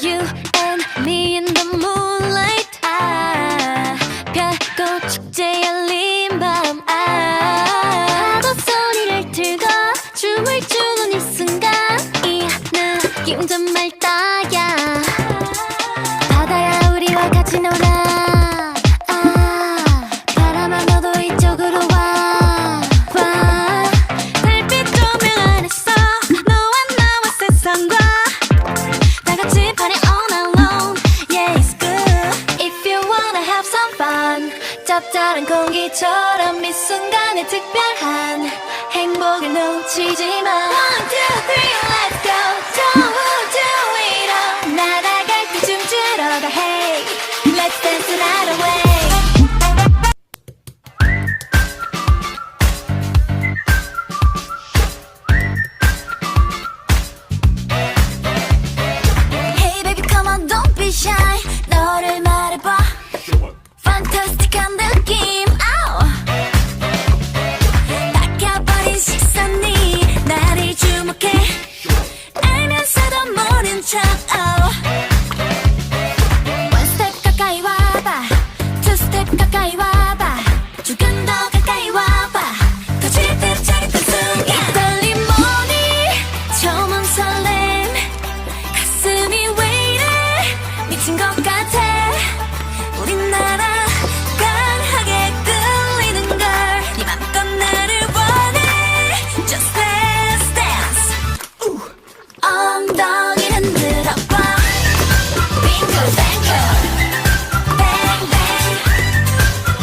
You and me in the moonlight. 별꽃 축제 열린 밤. 파도 소리를 틀고 춤을 추는 이 순간, 이 느낌 정말 딱이야. 바다야 우리와 같이 놀아. 바람아 너도 이쪽으로 와. 달빛 조명 안에서 너와 나와 세상과 다같이 party all night long. Yeah, it's good if you wanna have some fun. 짭짤한 공기처럼 이 순간에 특별한 행복을 놓치지 마. 1, 2, 3, let's go. Don't do it all. 날아갈 때 춤추러 가. Hey, let's dance the night away. Hey baby come on don't be shy. 너를 말해봐. 판타스틱한 느낌. 박혀버린 시선이 나를 주목해. 알면서도 모른 척. One step 가까이 와봐. Two step 가까이 와봐. 조금 더 가까이 와봐. 터질 듯 짜릿한 순간. 이 떨림 뭐니 처음 설렘. 가슴이 왜 이래 미친 것 같아. 우린 날아 강하게 끌리는 걸. 네 맘껏 나를 원해. Just dance, dance. 엉덩이 흔들어봐. 빙글 뱅글 bang bang.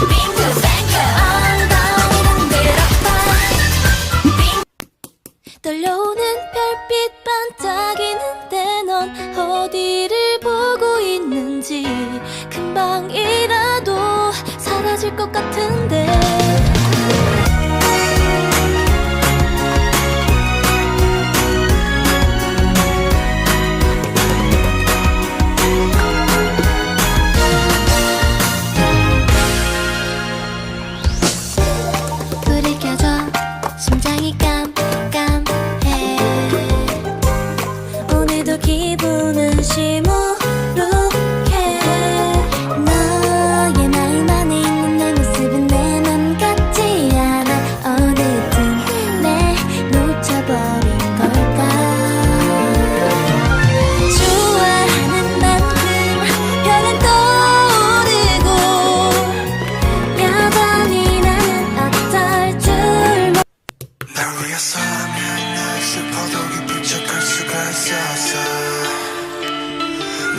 빙글 뱅글 엉덩이 흔들어봐. 떨려오는 별빛 반짝이는데 넌 어디를 보고 있는지. 금방이라도 사라질 것 같은데. 불을 켜줘. 심장이 깜깜해. 오늘도 기분은 시무룩해. 너의 마음 안에 있는 내 모습은 내 맘 같지 않아. 어느든 내 놓쳐버린 걸까. 좋아하는 만큼 별은 떠오르고 여전히 나는 어떨 줄 날 위해서라면 난 슬퍼도 기쁜 척할 수가 있었어.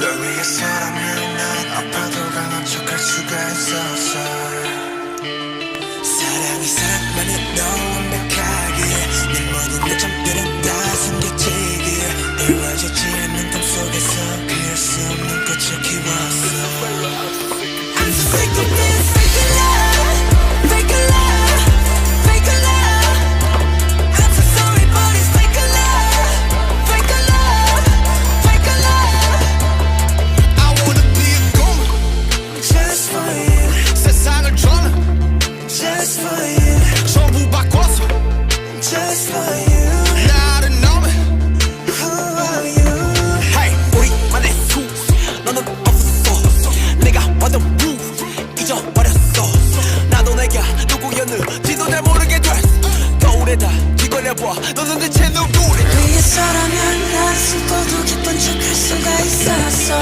널 위해서라면 난 아파도 강한 척할 수가 있었어. 사랑이 사랑만은 너무 완벽하게 내 모든 내 잠들은 다 숨겨지기에 이루어지지 않는 꿈 속에서 피할 수 없는 꽃을 키웠어. I'm so sick of this fake love, fake love, fake love. I'm so sorry but it's fake love, fake love, fake love. I wanna be a goon just for you. 세상을 저는 just for you. 전부 바꿔서 just for you. 나를 너무 who are you? Hey 우리만의 수 너는 없었어. 내가 완전 blue 잊어버렸어. 나도 내가 누구였는지도 잘 모르게 됐어. 거울에다 뒤걸려봐. 너는 대체 누구래? 위해서라면 난 슬퍼도 기쁜 척할 수가 있었어.